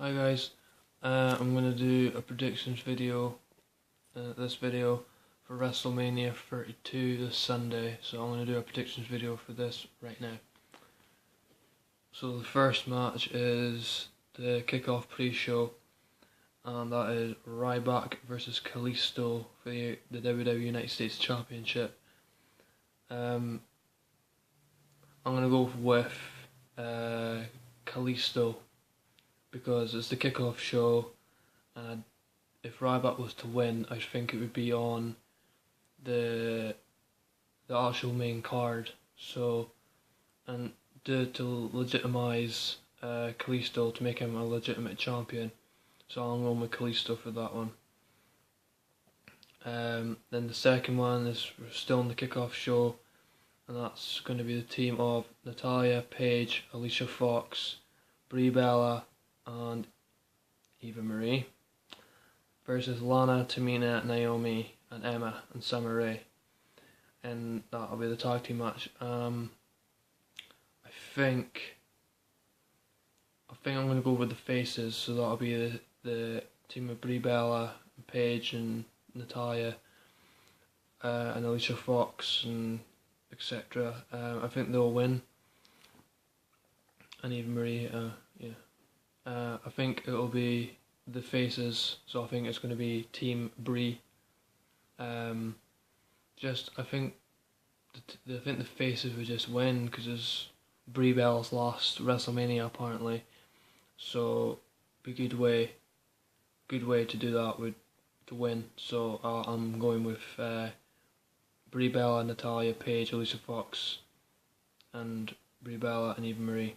Hi guys, I'm going to do a predictions video, this video for Wrestlemania 32 this Sunday, so I'm going to do a predictions video for this right now. So the first match is the kickoff pre-show, and that is Ryback versus Kalisto for the WWE United States Championship. I'm going to go with Kalisto, because it's the kickoff show, and if Ryback was to win, I think it would be on the actual main card. So, and to legitimize Kalisto, to make him a legitimate champion. So I'm going with Kalisto for that one. Then the second one is still on the kickoff show, and that's going to be the team of Natalya, Paige, Alicia Fox, Brie Bella, and Eva Marie versus Lana, Tamina, Naomi, and Emma and Summer Rae, and that'll be the tag team match. I think I'm gonna go with the faces, so that'll be the team of Brie Bella, Paige, and Natalya, and Alicia Fox, and etc. I think they'll win, and Eva Marie, yeah. I think it'll be the faces, so I think it's going to be Team Brie. I think the faces would just win because it's Brie Bella's last Wrestlemania apparently, so be a good way to do that to win. So I'm going with Brie Bella, Natalya, Paige, Alicia Fox, and Brie Bella and Eva Marie.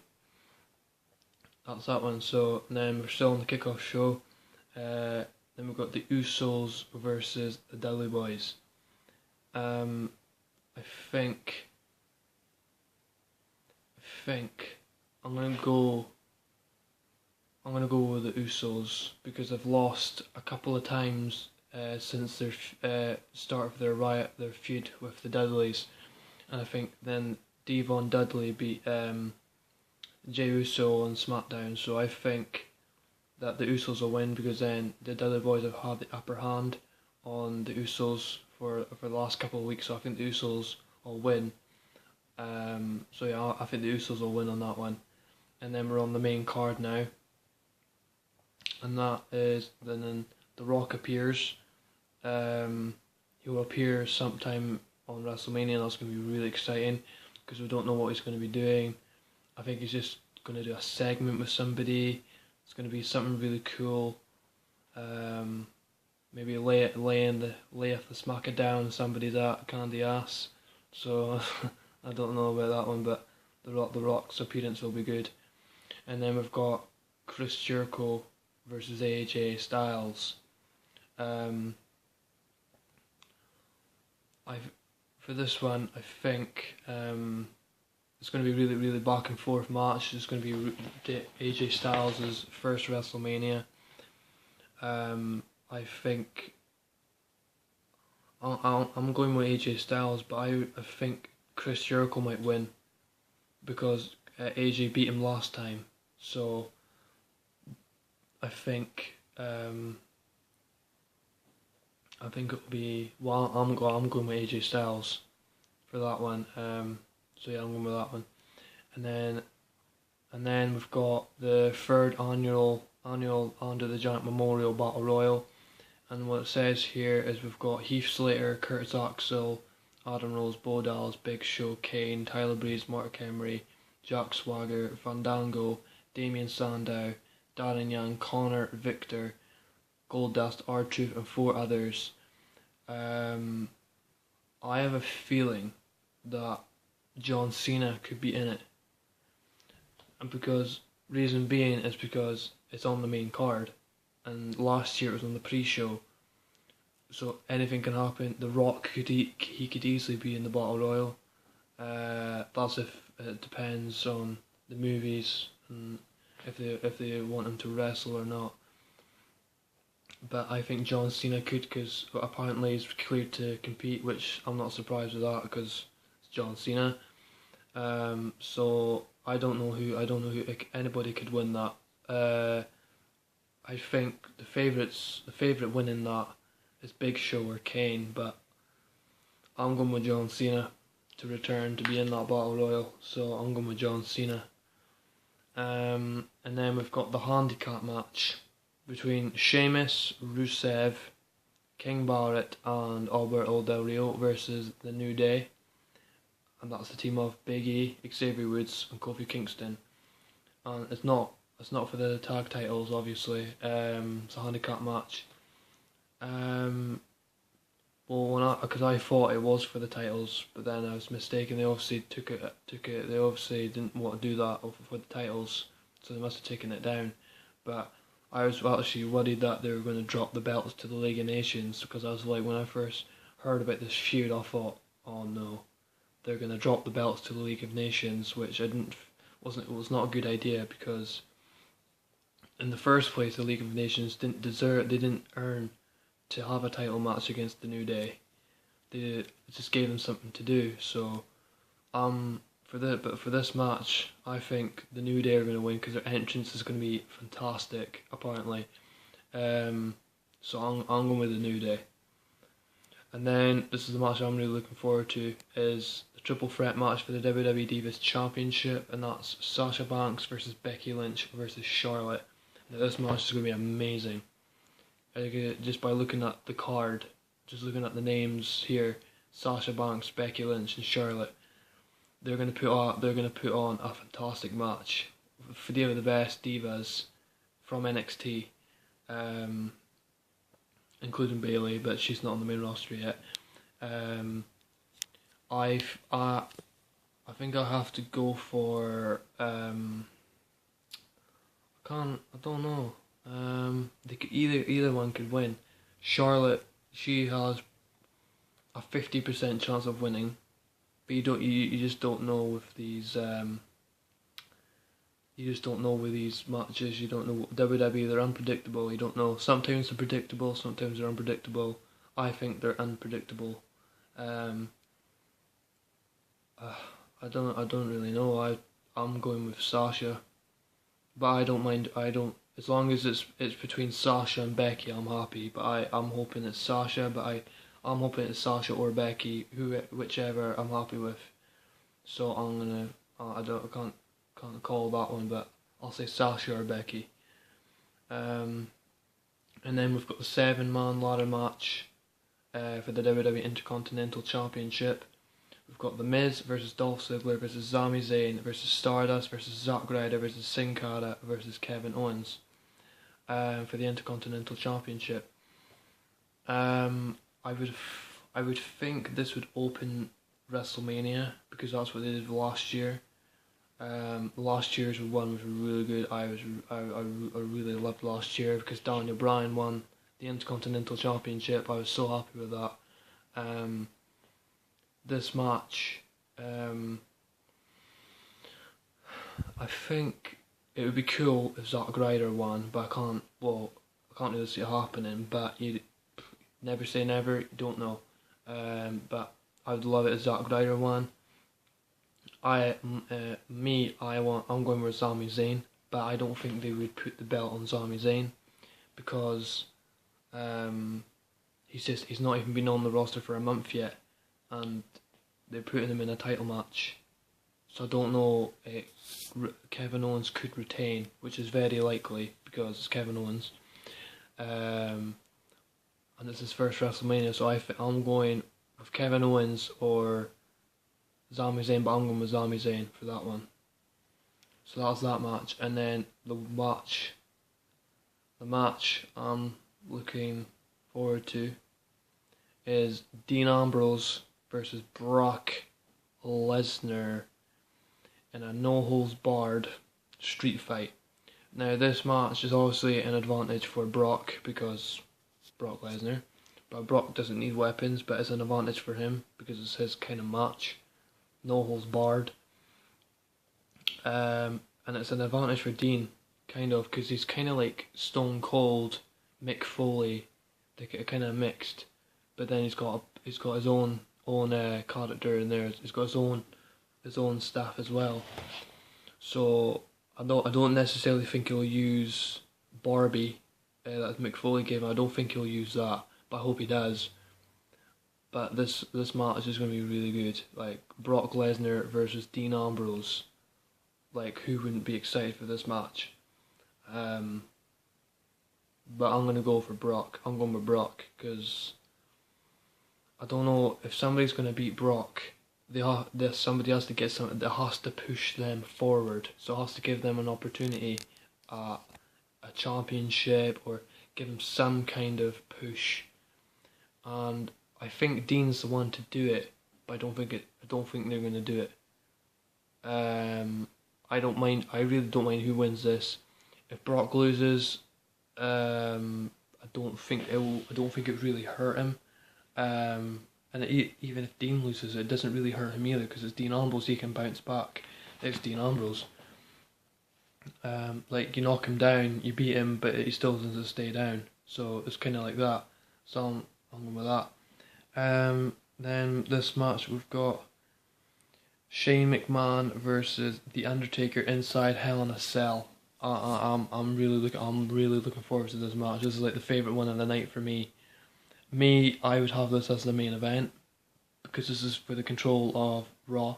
That's that one. So then we're still on the kickoff show. Then we've got the Usos versus the Dudley Boys. I think I'm gonna go with the Usos because they've lost a couple of times since their start of their feud with the Dudleys, and I think then Devon Dudley beat Jey Uso on SmackDown, so I think that the Usos will win because then the Dudley Boys have had the upper hand on the Usos for the last couple of weeks, so I think the Usos will win. So yeah, I think the Usos will win on that one. And then we're on the main card now, and that is then The Rock appears. He will appear sometime on WrestleMania, and that's going to be really exciting because we don't know what he's going to be doing. I think he's just going to do a segment with somebody. It's going to be something really cool. Maybe lay off the smacker down somebody's candy ass. So I don't know about that one, but the Rock's appearance will be good. And then we've got Chris Jericho versus AJ Styles. For this one, I think it's going to be really, really back and forth match. It's going to be AJ Styles' first WrestleMania. I think I'm going with AJ Styles, but I think Chris Jericho might win because AJ beat him last time. So I think it'll be. Well, I'm going with AJ Styles for that one. So yeah, I'm going with that one. And then we've got the third annual Andre the Giant Memorial Battle Royal. And what it says here is we've got Heath Slater, Curtis Axel, Adam Rose, Bo Dallas, Big Show, Kane, Tyler Breeze, Mark Henry, Jack Swagger, Fandango, Damien Sandow, Darren Young, Connor, Victor, Goldust, R-Truth, and 4 others. I have a feeling that John Cena could be in it, and reason being is because it's on the main card, and last year it was on the pre-show, so anything can happen. The Rock could easily be in the Battle Royal. That's if it depends on the movies and if they want him to wrestle or not. But I think John Cena could, because apparently he's cleared to compete, which I'm not surprised with that because it's John Cena. So I don't know who anybody could win that. I think the favourite winning that is Big Show or Kane, but I'm going with John Cena to return to be in that Battle Royal, so I'm going with John Cena. And then we've got the handicap match between Sheamus, Rusev, King Barrett and Alberto Del Rio versus The New Day. And that's the team of Big E, Xavier Woods and Kofi Kingston. And it's not for the tag titles, obviously. It's a handicap match. Well, because I thought it was for the titles, but then I was mistaken. They obviously took it. They obviously didn't want to do that for the titles, so they must have taken it down. But I was actually worried that they were going to drop the belts to the League of Nations, because I was like, when I first heard about this feud, I thought, oh no, they're going to drop the belts to the League of Nations, which it was not a good idea, because in the first place the League of Nations didn't earn to have a title match against the New Day. It just gave them something to do. So for this match, I think the New Day are going to win, because their entrance is going to be fantastic, apparently. So I'm going with the New Day. And then this is the match I'm really looking forward to, is the triple threat match for the WWE Divas Championship, and that's Sasha Banks versus Becky Lynch versus Charlotte. Now this match is going to be amazing. Just by looking at the card, just looking at the names here, Sasha Banks, Becky Lynch and Charlotte, they're going to put on a fantastic match for the best divas from NXT, including Bayley, but she's not on the main roster yet. I think I'll have to go for I don't know. They could either one could win. Charlotte, she has a 50% chance of winning, but you just don't know with these matches. You don't know. WWE, they're unpredictable. You don't know. Sometimes they're predictable, sometimes they're unpredictable. I think they're unpredictable. I don't really know. I'm going with Sasha, but I don't mind. As long as it's between Sasha and Becky, I'm happy. But I'm hoping it's Sasha. But I'm hoping it's Sasha or Becky, whichever I'm happy with. So I'm gonna. I can't call that one, but I'll say Sasha or Becky. And then we've got the 7-man ladder match for the WWE Intercontinental Championship. We've got The Miz versus Dolph Ziggler versus Sami Zayn versus Stardust versus Zack Ryder versus Sin Cara versus Kevin Owens for the Intercontinental Championship. I would think this would open WrestleMania, because that's what they did last year. Last year's one was really good. I really loved last year, because Daniel Bryan won the Intercontinental Championship. I was so happy with that. This match, I think it would be cool if Zack Ryder won, but I can't really see it happening. But you never say never, you don't know. But I would love it if Zack Ryder won. I'm going with Sami Zayn, but I don't think they would put the belt on Sami Zayn, because he's not even been on the roster for a month yet, and they're putting him in a title match. So I don't know. Kevin Owens could retain, which is very likely because it's Kevin Owens, and it's his first WrestleMania. So I'm going with Kevin Owens or Sami Zayn, but I'm going with Sami Zayn for that one. So that's that match. And then the match I'm looking forward to is Dean Ambrose versus Brock Lesnar in a no-holds-barred street fight. Now this match is obviously an advantage for Brock, because Brock Lesnar, but Brock doesn't need weapons, but it's an advantage for him because it's his kind of match. No holds barred. And it's an advantage for Dean, kind of, because he's kind of like Stone Cold, Mick Foley. They get kind of mixed, but then he's got his own character in there. He's got his own staff as well. So I don't necessarily think he'll use Barbie that Mick Foley gave him. I don't think he'll use that, but I hope he does. But this match is going to be really good. Like Brock Lesnar versus Dean Ambrose. Like, who wouldn't be excited for this match? But I'm going to go for Brock. I'm going with Brock because I don't know if somebody's going to beat Brock. Somebody has to get something that has to push them forward. So it has to give them an opportunity at a championship or give them some kind of push. And I think Dean's the one to do it, but I don't think they're going to do it. I don't mind. I really don't mind who wins this. If Brock loses, I don't think it would really hurt him. Even if Dean loses, it doesn't really hurt him either because it's Dean Ambrose. He can bounce back. It's Dean Ambrose. Like, you knock him down, you beat him, but he still doesn't stay down. So it's kind of like that. So I'm going with that. Then this match we've got Shane McMahon versus The Undertaker inside Hell in a Cell. I'm really looking forward to this match. This is like the favourite one of the night for me. I would have this as the main event because this is for the control of Raw.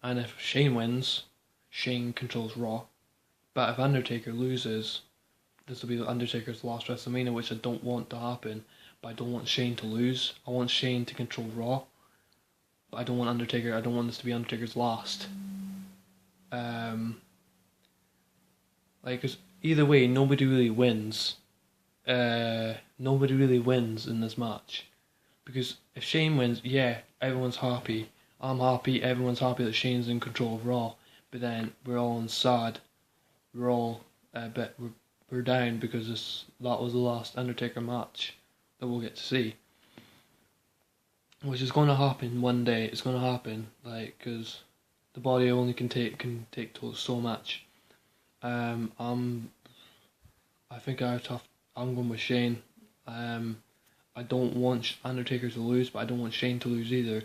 And if Shane wins, Shane controls Raw. But if Undertaker loses, this will be the Undertaker's last WrestleMania, which I don't want to happen. But I don't want Shane to lose. I want Shane to control Raw. But I don't want this to be Undertaker's last. Cause either way, nobody really wins. Nobody really wins in this match. Because if Shane wins, yeah, everyone's happy. I'm happy, everyone's happy that Shane's in control of Raw. But then we're all sad. We're all we're down because that was the last Undertaker match that we'll get to see. Which is going to happen one day. It's going to happen, like, because the body only can take so much. I think I'm going with Shane. I don't want Undertaker to lose, but I don't want Shane to lose either.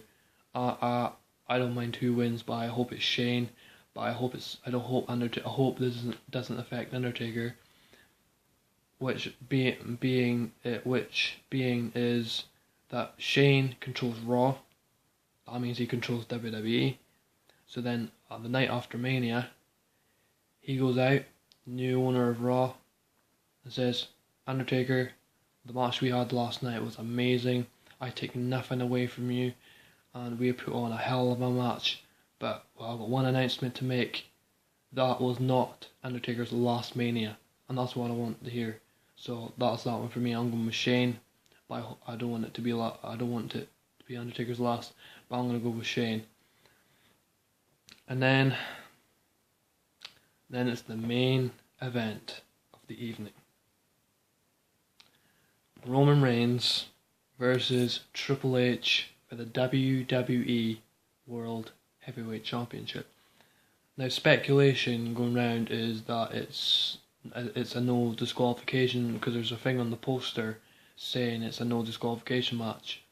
I don't mind who wins, but I hope it's Shane. But I hope this doesn't affect Undertaker. Which being is that Shane controls Raw. That means he controls WWE. So then, the night after Mania, he goes out, new owner of Raw, and says, Undertaker, the match we had last night was amazing. I take nothing away from you, and we put on a hell of a match. But I've got one announcement to make. That was not Undertaker's last Mania, and that's what I want to hear. So that's that one for me. I'm going with Shane, but I don't want it to be Undertaker's last. But I'm going to go with Shane. And then it's the main event of the evening. Roman Reigns versus Triple H for the WWE World Heavyweight Championship. Now, speculation going around is that it's a no disqualification because there's a thing on the poster saying it's a no disqualification match.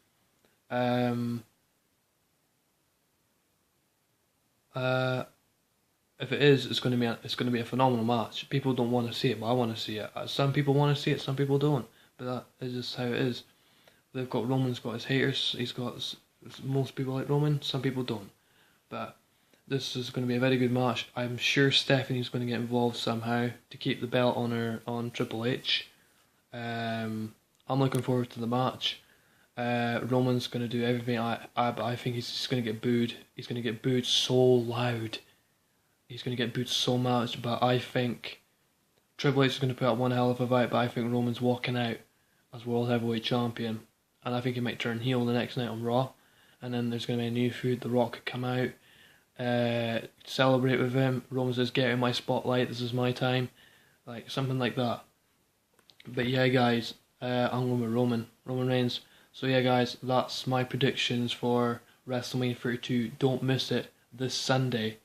If it is, it's going to be a phenomenal match. People don't want to see it, but I want to see it. Some people want to see it, some people don't. But that is just how it is. Roman's got his haters. Most people like Roman, some people don't. But this is going to be a very good match. I'm sure Stephanie's going to get involved somehow to keep the belt on Triple H. I'm looking forward to the match. Roman's going to do everything. But I think he's just going to get booed. He's going to get booed so loud. He's going to get booed so much. But I think Triple H is going to put up one hell of a fight. But I think Roman's walking out as World Heavyweight Champion. And I think he might turn heel the next night on Raw. And then there's going to be a new feud. The Rock could come out. Celebrate with him. Roman says, get in my spotlight, this is my time. Like, something like that. But yeah, guys, I'm going with Roman Reigns. So yeah, guys, that's my predictions for WrestleMania 32. Don't miss it this Sunday.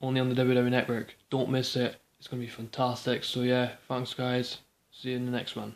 Only on the WWE Network. Don't miss it. It's going to be fantastic. So yeah, thanks guys. See you in the next one.